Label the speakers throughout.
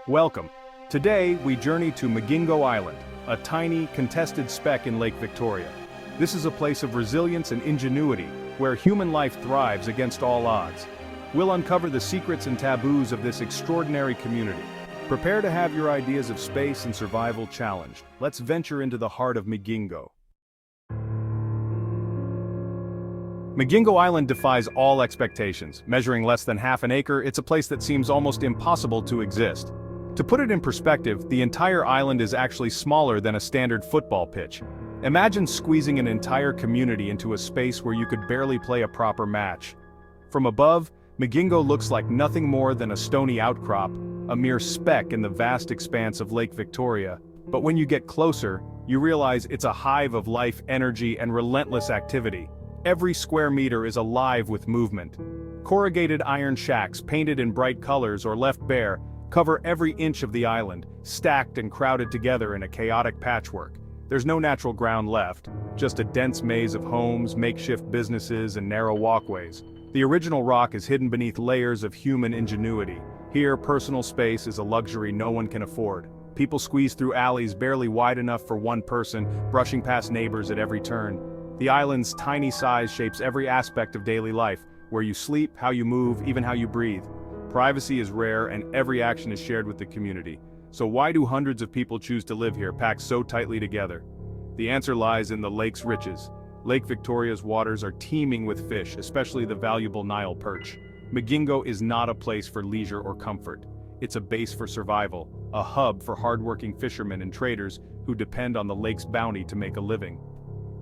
Speaker 1: Welcome. Today, we journey to Migingo Island, a tiny, contested speck in Lake Victoria. This is a place of resilience and ingenuity, where human life thrives against all odds. We'll uncover the secrets and taboos of this extraordinary community. Prepare to have your ideas of space and survival challenged. Let's venture into the heart of Migingo. Migingo Island defies all expectations. Measuring less than half an acre, it's a place that seems almost impossible to exist. To put it in perspective, the entire island is actually smaller than a standard football pitch. Imagine squeezing an entire community into a space where you could barely play a proper match. From above, Migingo looks like nothing more than a stony outcrop, a mere speck in the vast expanse of Lake Victoria. But when you get closer, you realize it's a hive of life, energy, and relentless activity. Every square meter is alive with movement. Corrugated iron shacks painted in bright colors or left bare cover every inch of the island, stacked and crowded together in a chaotic patchwork. There's no natural ground left, just a dense maze of homes, makeshift businesses, and narrow walkways. The original rock is hidden beneath layers of human ingenuity. Here, personal space is a luxury no one can afford. People squeeze through alleys barely wide enough for one person, brushing past neighbors at every turn. The island's tiny size shapes every aspect of daily life, where you sleep, how you move, even how you breathe. Privacy is rare and every action is shared with the community. So why do hundreds of people choose to live here, packed so tightly together? The answer lies in the lake's riches. Lake Victoria's waters are teeming with fish, especially the valuable Nile perch. Migingo is not a place for leisure or comfort. It's a base for survival, a hub for hardworking fishermen and traders who depend on the lake's bounty to make a living.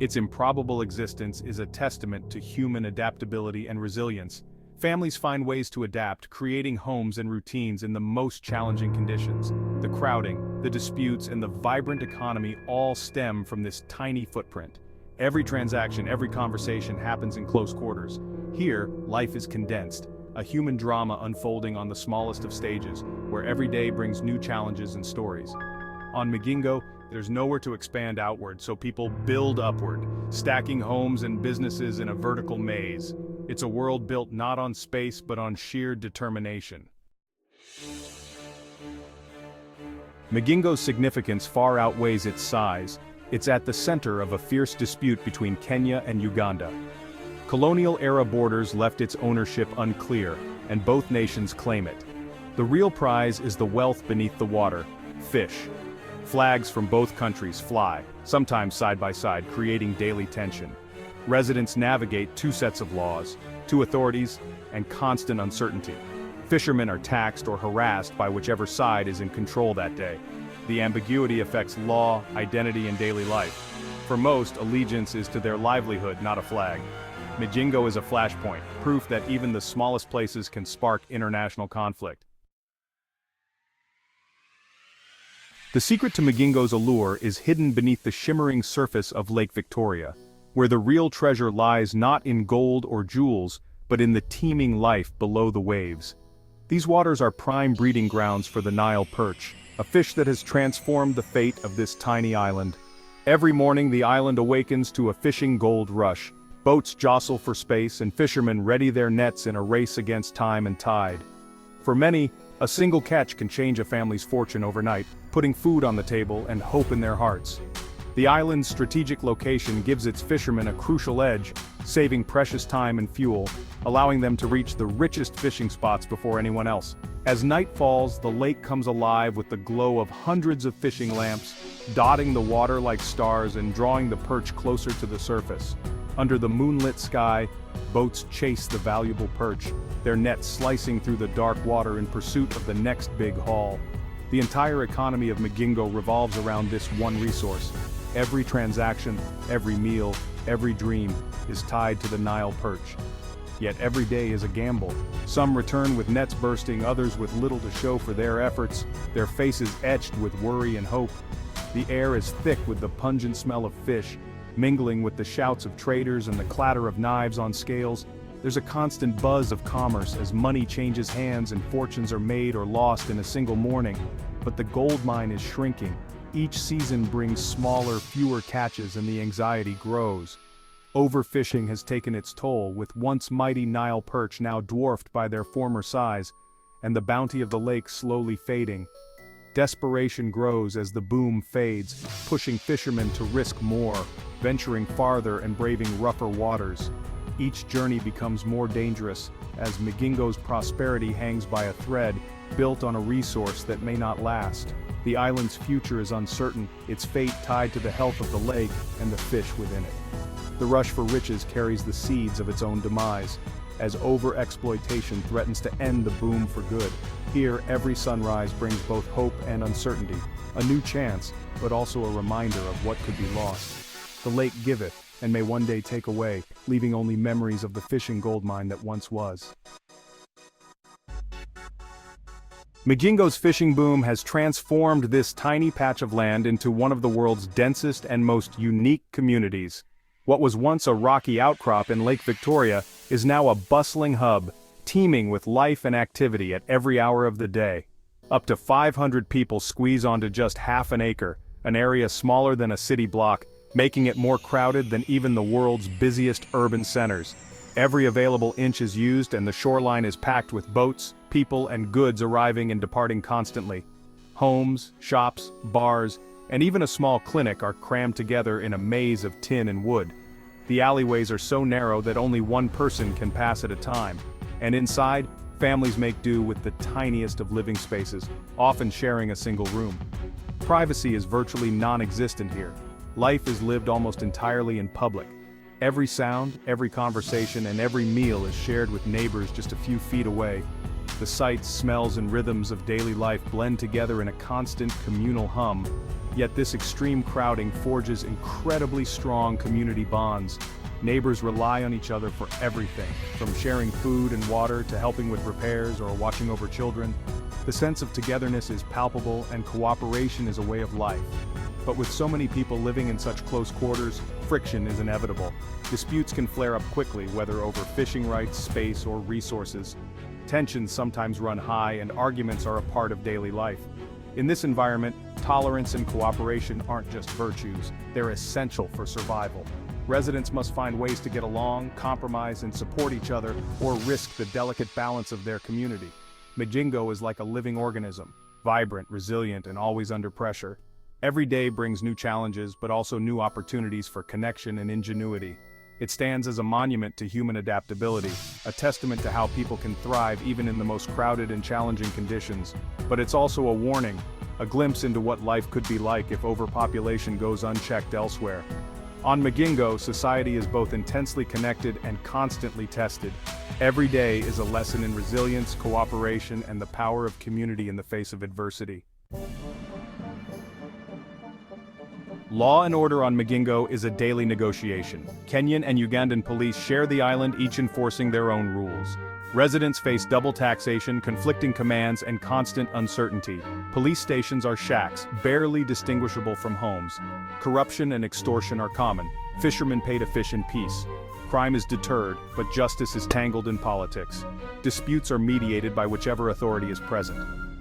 Speaker 1: Its improbable existence is a testament to human adaptability and resilience. Families find ways to adapt, creating homes and routines in the most challenging conditions. The crowding, the disputes, and the vibrant economy all stem from this tiny footprint. Every transaction, every conversation happens in close quarters. Here, life is condensed, a human drama unfolding on the smallest of stages, where every day brings new challenges and stories. On Migingo, there's nowhere to expand outward, so people build upward, stacking homes and businesses in a vertical maze. It's a world built not on space but on sheer determination. Migingo's significance far outweighs its size. It's at the center of a fierce dispute between Kenya and Uganda. Colonial-era borders left its ownership unclear, and both nations claim it. The real prize is the wealth beneath the water: fish. Flags from both countries fly, sometimes side by side, creating daily tension. Residents navigate two sets of laws, two authorities, and constant uncertainty. Fishermen are taxed or harassed by whichever side is in control that day. The ambiguity affects law, identity, and daily life. For most, allegiance is to their livelihood, not a flag. Migingo is a flashpoint, proof that even the smallest places can spark international conflict. The secret to Migingo's allure is hidden beneath the shimmering surface of Lake Victoria, where the real treasure lies not in gold or jewels, but in the teeming life below the waves. These waters are prime breeding grounds for the Nile perch, a fish that has transformed the fate of this tiny island. Every morning the island awakens to a fishing gold rush. Boats jostle for space and fishermen ready their nets in a race against time and tide. For many, a single catch can change a family's fortune overnight, putting food on the table and hope in their hearts. The island's strategic location gives its fishermen a crucial edge, saving precious time and fuel, allowing them to reach the richest fishing spots before anyone else. As night falls, the lake comes alive with the glow of hundreds of fishing lamps, dotting the water like stars and drawing the perch closer to the surface. Under the moonlit sky, boats chase the valuable perch, their nets slicing through the dark water in pursuit of the next big haul. The entire economy of Migingo revolves around this one resource. Every transaction, every meal, every dream is tied to the Nile perch. Yet every day is a gamble. Some return with nets bursting, others with little to show for their efforts, their faces etched with worry and hope. The air is thick with the pungent smell of fish, mingling with the shouts of traders and the clatter of knives on scales. There's a constant buzz of commerce as money changes hands and fortunes are made or lost in a single morning. But the gold mine is shrinking. Each season brings smaller, fewer catches and the anxiety grows. Overfishing has taken its toll, with once mighty Nile perch now dwarfed by their former size, and the bounty of the lake slowly fading. Desperation grows as the boom fades, pushing fishermen to risk more, venturing farther and braving rougher waters. Each journey becomes more dangerous, as Migingo's prosperity hangs by a thread, built on a resource that may not last. The island's future is uncertain, its fate tied to the health of the lake and the fish within it. The rush for riches carries the seeds of its own demise, as over-exploitation threatens to end the boom for good. Here, every sunrise brings both hope and uncertainty, a new chance, but also a reminder of what could be lost. The lake giveth, and may one day take away, leaving only memories of the fishing goldmine that once was. Migingo's fishing boom has transformed this tiny patch of land into one of the world's densest and most unique communities. What was once a rocky outcrop in Lake Victoria is now a bustling hub, teeming with life and activity at every hour of the day. Up to 500 people squeeze onto just half an acre, an area smaller than a city block, making it more crowded than even the world's busiest urban centers. Every available inch is used and the shoreline is packed with boats, people and goods arriving and departing constantly. Homes, shops, bars, and even a small clinic are crammed together in a maze of tin and wood. The alleyways are so narrow that only one person can pass at a time, and inside, families make do with the tiniest of living spaces, often sharing a single room. Privacy is virtually non-existent here. Life is lived almost entirely in public. Every sound, every conversation, and every meal is shared with neighbors just a few feet away. The sights, smells, and rhythms of daily life blend together in a constant communal hum. Yet this extreme crowding forges incredibly strong community bonds. Neighbors rely on each other for everything, from sharing food and water to helping with repairs or watching over children. The sense of togetherness is palpable and cooperation is a way of life. But with so many people living in such close quarters, friction is inevitable. Disputes can flare up quickly, whether over fishing rights, space, or resources. Tensions sometimes run high and arguments are a part of daily life. In this environment, tolerance and cooperation aren't just virtues, they're essential for survival. Residents must find ways to get along, compromise, and support each other, or risk the delicate balance of their community. Migingo is like a living organism, vibrant, resilient, and always under pressure. Every day brings new challenges, but also new opportunities for connection and ingenuity. It stands as a monument to human adaptability, a testament to how people can thrive even in the most crowded and challenging conditions. But it's also a warning, a glimpse into what life could be like if overpopulation goes unchecked elsewhere. On Migingo, society is both intensely connected and constantly tested. Every day is a lesson in resilience, cooperation, and the power of community in the face of adversity. Law and order on Migingo is a daily negotiation. Kenyan and Ugandan police share the island, each enforcing their own rules. Residents face double taxation, conflicting commands, and constant uncertainty. Police stations are shacks, barely distinguishable from homes. Corruption and extortion are common. Fishermen pay to fish in peace. Crime is deterred, but justice is tangled in politics. Disputes are mediated by whichever authority is present.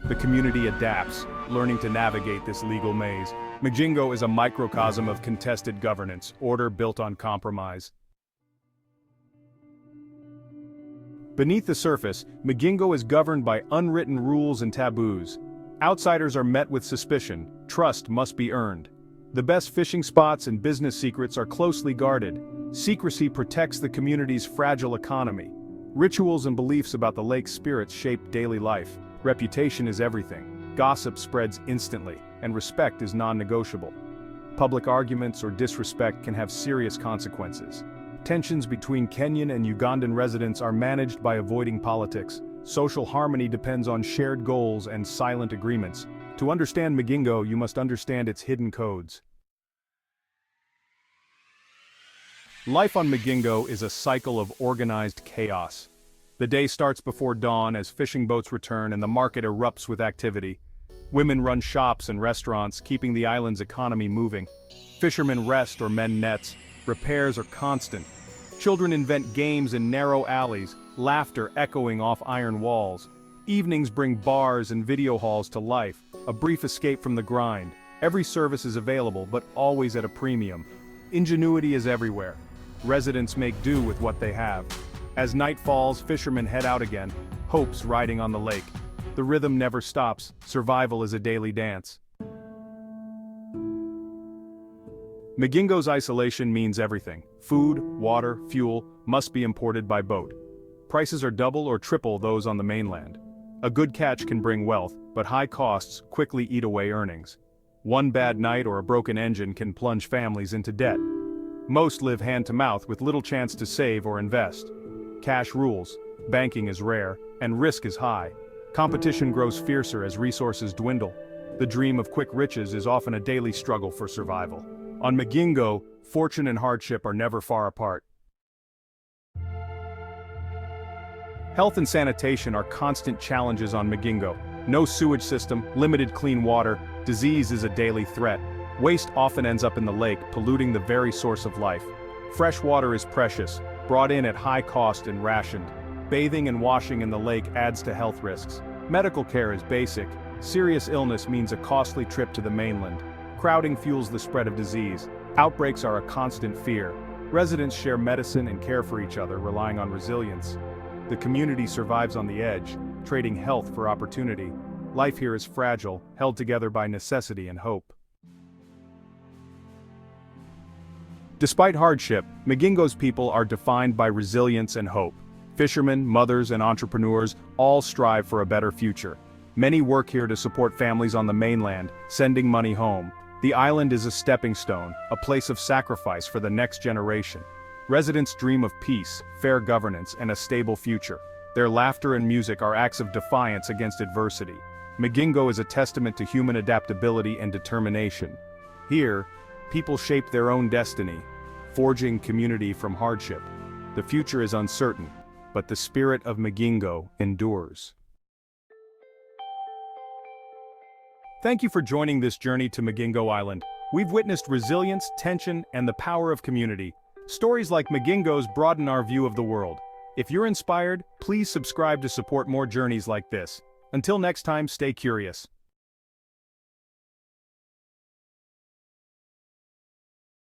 Speaker 1: The community adapts, learning to navigate this legal maze. Migingo is a microcosm of contested governance, order built on compromise. Beneath the surface, Migingo is governed by unwritten rules and taboos. Outsiders are met with suspicion, trust must be earned. The best fishing spots and business secrets are closely guarded. Secrecy protects the community's fragile economy. Rituals and beliefs about the lake's spirits shape daily life. Reputation is everything. Gossip spreads instantly, and respect is non-negotiable. Public arguments or disrespect can have serious consequences. Tensions between Kenyan and Ugandan residents are managed by avoiding politics. Social harmony depends on shared goals and silent agreements. To understand Migingo, you must understand its hidden codes. Life on Migingo is a cycle of organized chaos. The day starts before dawn as fishing boats return and the market erupts with activity. Women run shops and restaurants, keeping the island's economy moving. Fishermen rest or mend nets. Repairs are constant. Children invent games in narrow alleys, laughter echoing off iron walls. Evenings bring bars and video halls to life, a brief escape from the grind. Every service is available, but always at a premium. Ingenuity is everywhere. Residents make do with what they have. As night falls, fishermen head out again, hopes riding on the lake. The rhythm never stops, survival is a daily dance. Migingo's isolation means everything. Food, water, fuel must be imported by boat. Prices are double or triple those on the mainland. A good catch can bring wealth, but high costs quickly eat away earnings. One bad night or a broken engine can plunge families into debt. Most live hand to mouth with little chance to save or invest. Cash rules, banking is rare, and risk is high. Competition grows fiercer as resources dwindle. The dream of quick riches is often a daily struggle for survival. On Migingo, fortune and hardship are never far apart. Health and sanitation are constant challenges on Migingo. No sewage system, limited clean water, disease is a daily threat. Waste often ends up in the lake, polluting the very source of life. Fresh water is precious, brought in at high cost and rationed. Bathing and washing in the lake adds to health risks. Medical care is basic. Serious illness means a costly trip to the mainland. Crowding fuels the spread of disease. Outbreaks are a constant fear. Residents share medicine and care for each other, relying on resilience. The community survives on the edge, trading health for opportunity. Life here is fragile, held together by necessity and hope. Despite hardship, Migingo's people are defined by resilience and hope. Fishermen, mothers, and entrepreneurs all strive for a better future. Many work here to support families on the mainland, sending money home. The island is a stepping stone, a place of sacrifice for the next generation. Residents dream of peace, fair governance, and a stable future. Their laughter and music are acts of defiance against adversity. Migingo is a testament to human adaptability and determination. Here, people shape their own destiny, forging community from hardship. The future is uncertain, but the spirit of Migingo endures. Thank you for joining this journey to Migingo Island. We've witnessed resilience, tension, and the power of community. Stories like Migingo's broaden our view of the world. If you're inspired, please subscribe to support more journeys like this. Until next time, stay curious.